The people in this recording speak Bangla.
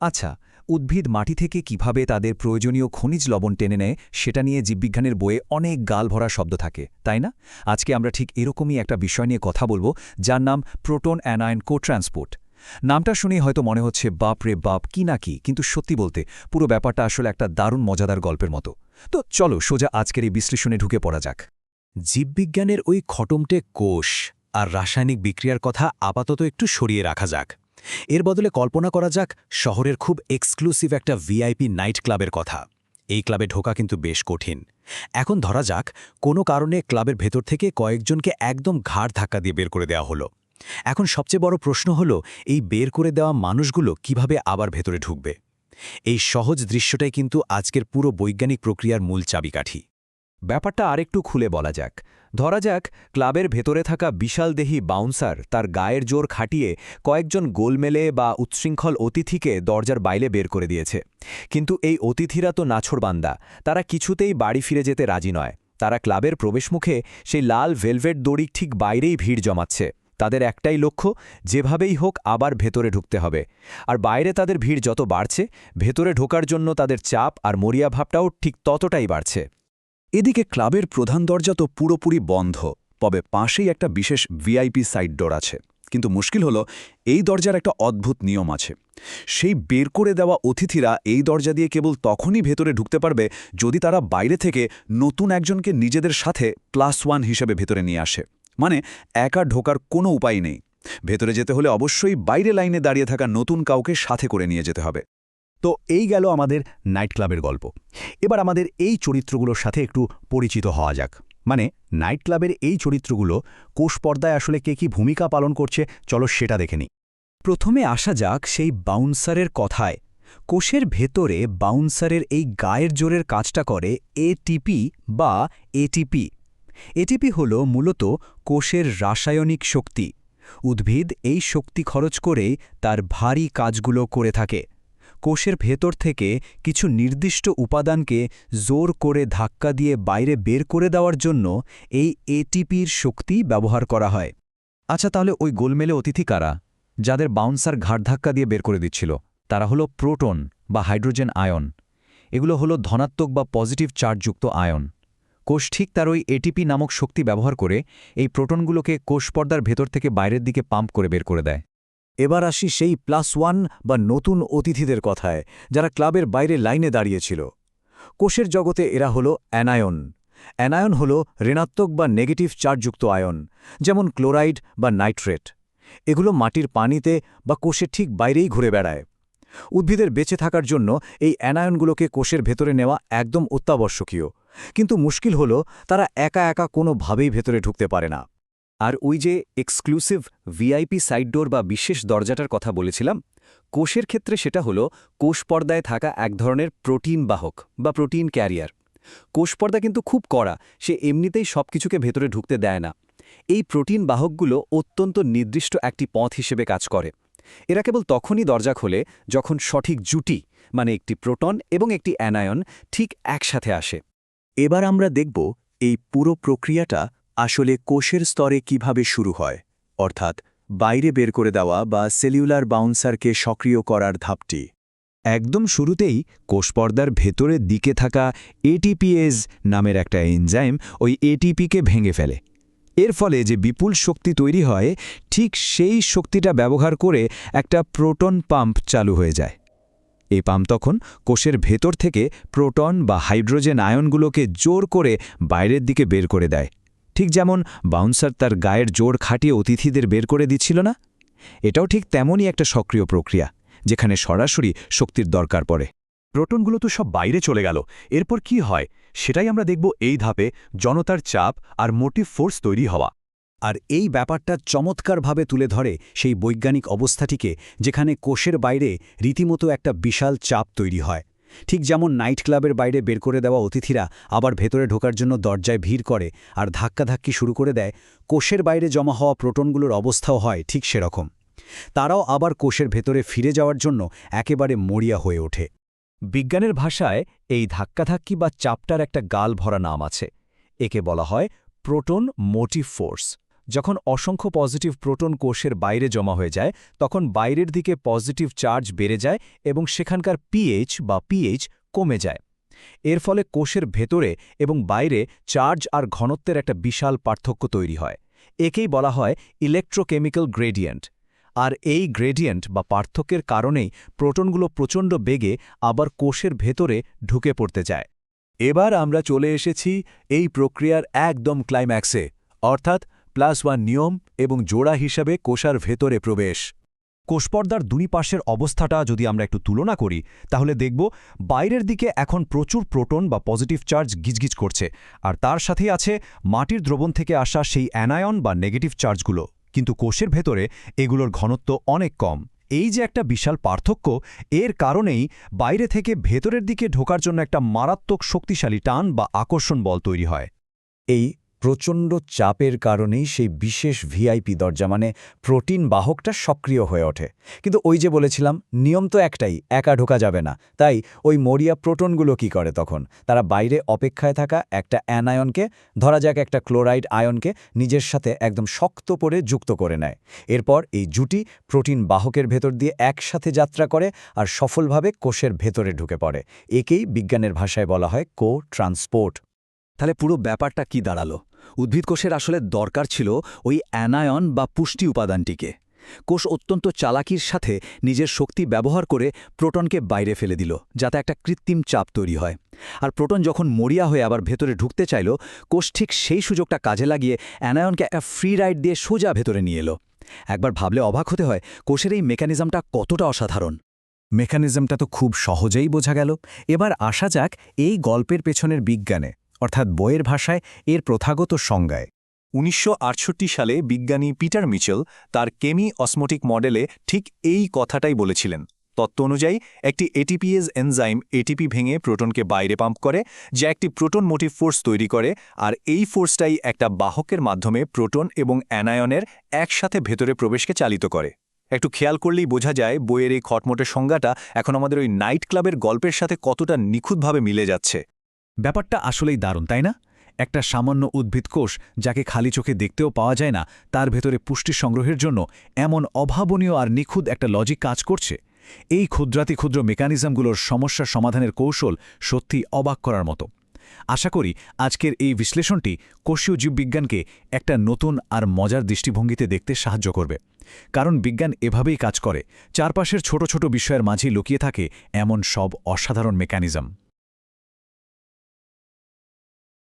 আচ্ছা, উদ্ভিদ মাটি থেকে কিভাবে তাদের প্রয়োজনীয় খনিজ লবণ টেনে নেয় সেটা নিয়ে জীববিজ্ঞানের বইয়ে অনেক গালভরা শব্দ থাকে, তাই না? আজকে আমরা ঠিক এরকমই একটা বিষয় নিয়ে কথা বলবো, যার নাম প্রোটন অ্যানায়ন কোট্রান্সপোর্ট। নামটা শুনেই হয়তো মনে হচ্ছে বাপ রে বাপ, কি না কি, কিন্তু সত্যি বলতে পুরো ব্যাপারটা আসলে একটা দারুণ মজাদার গল্পের মতো। তো চলো সোজা আজকের এই বিশ্লেষণে ঢুকে পড়া যাক। জীববিজ্ঞানের ওই খটমটে কোষ আর রাসায়নিক বিক্রিয়ার কথা আপাতত একটু সরিয়ে রাখা যাক। এর বদলে কল্পনা করা যাক শহরের খুব এক্সক্লুসিভ একটা ভিআইপি নাইট ক্লাবের কথা। এই ক্লাবে ঢোকা কিন্তু বেশ কঠিন। এখন ধরা যাক কোনো কারণে ক্লাবের ভেতর থেকে কয়েকজনকে একদম ঘাড় ধাক্কা দিয়ে বের করে দেওয়া হলো। এখন সবচেয়ে বড় প্রশ্ন হলো, এই বের করে দেওয়া মানুষগুলো কিভাবে আবার ভেতরে ঢুকবে? এই সহজ দৃশ্যটাই কিন্তু আজকের পুরো বৈজ্ঞানিক প্রক্রিয়ার মূল চাবিকাঠি। ব্যাপারটা আরেকটু খুলে বলা যাক। ধরা যাক ক্লাবের ভেতরে থাকা বিশালদেহী বাউন্সার তার গায়ের জোর খাটিয়ে কয়েকজন গোলমেলে বা উচ্ছৃঙ্খল অতিথিকে দরজার বাইরে বের করে দিয়েছে। কিন্তু এই অতিথিরা তো নাছোড়বান্দা, তারা কিছুতেই বাড়ি ফিরে যেতে রাজি নয়। তারা ক্লাবের প্রবেশমুখে সেই লাল ভেলভেট দড়ি ঠিক বাইরেই ভিড় জমাচ্ছে। তাদের একটাই লক্ষ্য, যেভাবেই হোক আবার ভেতরে ঢুকতে হবে। আর বাইরে তাদের ভিড় যত বাড়ছে, ভেতরে ঢোকার জন্য তাদের চাপ আর মরিয়া ভাবটাও ঠিক ততটাই বাড়ছে। এদিকে ক্লাবের প্রধান দরজা তো পুরোপুরি বন্ধ, তবে পাশেই একটা বিশেষ ভিআইপি সাইড ডোর আছে। কিন্তু মুশকিল হলো, এই দরজার একটা অদ্ভুত নিয়ম আছে। সেই বের করে দেওয়া অতিথিরা এই দরজা দিয়ে কেবল তখনই ভেতরে ঢুকতে পারবে যদি তারা বাইরে থেকে নতুন একজনকে নিজেদের সাথে +1 হিসেবে ভেতরে নিয়ে আসে। মানে একা ঢোকার কোনো উপায় নেই। ভেতরে যেতে হলে অবশ্যই বাইরে লাইনে দাঁড়িয়ে থাকা নতুন কাউকে সাথে করে নিয়ে যেতে হবে। তো এই গেল আমাদের নাইট ক্লাবের গল্প। এবার আমাদের এই চরিত্রগুলোর সাথে একটু পরিচিত হওয়া যাক। মানে নাইট ক্লাবের এই চরিত্রগুলো কোষ পর্দায় আসলে কে কি ভূমিকা পালন করছে, চলো সেটা দেখে নিই। প্রথমে আসা যাক সেই বাউন্সারের কথায়। কোষের ভেতরে বাউন্সারের এই গায়ের জোরের কাজটা করে এটিপি বা এটিপি। এটিপি হল মূলত কোষের রাসায়নিক শক্তি। উদ্ভিদ এই শক্তি খরচ করেই তার ভারী কাজগুলো করে থাকে। কোষের ভেতর থেকে কিছু নির্দিষ্ট উপাদানকে জোর করে ধাক্কা দিয়ে বাইরে বের করে দেওয়ার জন্য এই এটিপির শক্তি ব্যবহার করা হয়। আচ্ছা, তাহলে ওই গোলমেলে অতিথি কারা, যাদের বাউন্সার ঘাড় ধাক্কা দিয়ে বের করে দিচ্ছিল? তারা হলো প্রোটন বা হাইড্রোজেন আয়ন। এগুলো হলো ধনাত্মক বা পজিটিভ চার্জযুক্ত আয়ন। কোষ ঠিক তার ওই এটিপি নামক শক্তি ব্যবহার করে এই প্রোটনগুলোকে কোষপর্দার ভেতর থেকে বাইরের দিকে পাম্প করে বের করে দেয়। এবার আসি সেই +1 বা নতুন অতিথিদের কথায়, যারা ক্লাবের বাইরে লাইনে দাঁড়িয়েছিল। কোষের জগতে এরা হলো অ্যানায়ন। অ্যানায়ন হল ঋণাত্মক বা নেগেটিভ চার্জযুক্ত আয়ন, যেমন ক্লোরাইড বা নাইট্রেট। এগুলো মাটির পানিতে বা কোষের ঠিক বাইরেই ঘুরে বেড়ায়। উদ্ভিদের বেঁচে থাকার জন্য এই অ্যানায়নগুলোকে কোষের ভেতরে নেওয়া একদম অত্যাবশ্যকীয়। কিন্তু মুশকিল হল, তারা একা একা কোনোভাবেই ভেতরে ঢুকতে পারে না। আর ওই যে এক্সক্লুসিভ ভিআইপি সাইড ডোর বা বিশেষ দরজাটার কথা বলেছিলাম, কোষের ক্ষেত্রে সেটা হলো কোষপর্দায় থাকা এক ধরনের প্রোটিন বাহক বা প্রোটিন ক্যারিয়ার। কোষপর্দা কিন্তু খুব কড়া, সে এমনিতেই সবকিছুকে ভেতরে ঢুকতে দেয় না। এই প্রোটিন বাহকগুলো অত্যন্ত নির্দিষ্ট একটি পথ হিসেবে কাজ করে। এরা কেবল তখনই দরজা খোলে যখন সঠিক জুটি, মানে একটি প্রোটন এবং একটি অ্যানায়ন ঠিক একসাথে আসে। এবার আমরা দেখব এই পুরো প্রক্রিয়াটা আসলে কোষের স্তরে কিভাবে শুরু হয়, অর্থাৎ বাইরে বের করে দেওয়া বা সেলুলার বাউন্সারকে সক্রিয় করার ধাপটি। একদম শুরুতেই কোষপর্দার ভেতরের দিকে থাকা এটিপিএজ নামের একটা এনজাইম ওই এটিপিকে ভেঙে ফেলে। এর ফলে যে বিপুল শক্তি তৈরি হয়, ঠিক সেই শক্তিটা ব্যবহার করে একটা প্রোটন পাম্প চালু হয়ে যায়। এই পাম্প তখন কোষের ভেতর থেকে প্রোটন বা হাইড্রোজেন আয়নগুলোকে জোর করে বাইরের দিকে বের করে দেয়। ঠিক যেমন বাউন্সার তার গায়ের জোর খাটিয়ে অতিথিদের বের করে দিচ্ছিল না, এটাও ঠিক তেমনই একটা সক্রিয় প্রক্রিয়া, যেখানে সরাসরি শক্তির দরকার পড়ে। প্রোটনগুলো তো সব বাইরে চলে গেল, এরপর কি হয় সেটাই আমরা দেখব এই ধাপে। জনতার চাপ আর মোটিভ ফোর্স তৈরি হওয়া। আর এই ব্যাপারটা চমৎকারভাবে তুলে ধরে সেই বৈজ্ঞানিক অবস্থাটিকে, যেখানে কোষের বাইরে রীতিমতো একটা বিশাল চাপ তৈরি হয়। ঠিক যেমন নাইট ক্লাবের বাইরে বের করে দেওয়া অতিথিরা আবার ভেতরে ঢোকার জন্য দরজায় ভিড় করে আর ধাক্কাধাক্কি শুরু করে দেয়, কোষের বাইরে জমা হওয়া প্রোটনগুলোর অবস্থাও হয় ঠিক সেরকম। তারাও আবার কোষের ভেতরে ফিরে যাওয়ার জন্য একেবারে মরিয়া হয়ে ওঠে। বিজ্ঞানের ভাষায় এই ধাক্কাধাক্কি বা চাপটার একটা গাল ভরা নাম আছে। একে বলা হয় প্রোটন মোটিভ ফোর্স যখন অসংখ্য পজিটিভ প্রোটন কোষের বাইরে জমা হয়ে যায় তখন বাইরের দিকে পজিটিভ চার্জ বেড়ে যায় এবং সেখানকার পিএইচ কমে যায়। এর ফলে কোষের ভেতরে এবং বাইরে চার্জ আর ঘনত্বের একটা বিশাল পার্থক্য তৈরি হয়। একেই বলা হয় ইলেকট্রোকেমিক্যাল গ্রেডিয়েন্ট। আর এই গ্রেডিয়েন্ট বা পার্থক্যের কারণেই প্রোটনগুলো প্রচণ্ড বেগে আবার কোষের ভেতরে ঢুকে পড়তে যায়। এবার আমরা চলে এসেছি এই প্রক্রিয়ার একদম ক্লাইম্যাক্সে, অর্থাৎ +1 নিয়ম এবং জোড়া হিসাবে কোষার ভেতরে প্রবেশ। কোষপর্দার দুই পাশের অবস্থাটা যদি আমরা একটু তুলনা করি তাহলে দেখব বাইরের দিকে এখন প্রচুর প্রোটন বা পজিটিভ চার্জ গিজগিজ করছে, আর তার সাথেই আছে মাটির দ্রবণ থেকে আসা সেই অ্যানায়ন বা নেগেটিভ চার্জগুলো, কিন্তু কোষের ভেতরে এগুলোর ঘনত্ব অনেক কম। এই যে একটা বিশাল পার্থক্য, এর কারণেই বাইরে থেকে ভেতরের দিকে ঢোকার জন্য একটা মারাত্মক শক্তিশালী টান বা আকর্ষণ বল তৈরি হয়। এই প্রচণ্ড চাপের কারণেই সেই বিশেষ ভিআইপি দরজা মানে প্রোটিন বাহকটা সক্রিয় হয়ে ওঠে। কিন্তু ওই যে বলেছিলাম নিয়ম তো একটাই, একা ঢোকা যাবে না। তাই ওই মরিয়া প্রোটনগুলো কি করে তখন? তারা বাইরে অপেক্ষায় থাকা একটা অ্যানায়নকে, ধরা যাক একটা ক্লোরাইড আয়নকে, নিজের সাথে একদম শক্ত করে যুক্ত করে নেয়। এরপর এই জুটি প্রোটিন বাহকের ভেতর দিয়ে একসাথে যাত্রা করে আর সফলভাবে কোষের ভেতরে ঢুকে পড়ে। একেই বিজ্ঞানের ভাষায় বলা হয় কো-ট্রান্সপোর্ট। তাহলে পুরো ব্যাপারটা কি দাঁড়ালো? উদ্ভিদ কোষের আসলে দরকার ছিল ওই অ্যানায়ন বা পুষ্টি উপাদানটিকে। কোষ অত্যন্ত চালাকির সাথে নিজের শক্তি ব্যবহার করে প্রোটনকে বাইরে ফেলে দিল, যাতে একটা কৃত্রিম চাপ তৈরি হয়। আর প্রোটন যখন মরিয়া হয়ে আবার ভেতরে ঢুকতে চাইল, কোষ ঠিক সেই সুযোগটা কাজে লাগিয়ে অ্যানায়নকে একটা ফ্রি রাইড দিয়ে সোজা ভেতরে নিয়ে এলো। একবার ভাবলে অবাক হতে হয় কোষের এই মেকানিজমটা কতটা অসাধারণ। মেকানিজমটা তো খুব সহজেই বোঝা গেল। এবার আসা যাক এই গল্পের পেছনের বিজ্ঞানে, অর্থাৎ বইয়ের ভাষায় এর প্রথাগত সংজ্ঞায়। 1968 সালে বিজ্ঞানী পিটার মিচেল তার কেমি অসমোটিক মডেলে ঠিক এই কথাটাই বলেছিলেন। তত্ত্ব অনুযায়ী একটি এটিপিএজ এনজাইম এটিপি ভেঙে প্রোটনকে বাইরে পাম্প করে, যা একটি প্রোটন মোটিভ ফোর্স তৈরি করে, আর এই ফোর্সটাই একটা বাহকের মাধ্যমে প্রোটন এবং অ্যানায়নের একসাথে ভেতরে প্রবেশকে চালিত করে। একটু খেয়াল করলেই বোঝা যায় বইয়ের এই খটমটে সংজ্ঞাটা এখন আমাদের ওই নাইট ক্লাবের গল্পের সাথে কতটা নিখুঁতভাবে মিলে যাচ্ছে। ব্যাপারটা আসলেই দারুণ, তাই না? একটা সামান্য উদ্ভিদ কোষ যাকে খালি চোখে দেখতেও পাওয়া যায় না, তার ভেতরে পুষ্টি সংগ্রহের জন্য এমন অভাবনীয় আর নিখুঁত একটা লজিক কাজ করছে। এই ক্ষুদ্রাতি ক্ষুদ্র মেকানিজমগুলোর সমস্যা সমাধানের কৌশল সত্যি অবাক করার মতো। আশা করি আজকের এই বিশ্লেষণটি কোষীয় জীববিজ্ঞানকে একটা নতুন আর মজার দৃষ্টিভঙ্গিতে দেখতে সাহায্য করবে। কারণ বিজ্ঞান এভাবেই কাজ করে, চারপাশের ছোট ছোট বিষয়ের মাঝেই লুকিয়ে থাকে এমন সব অসাধারণ মেকানিজম।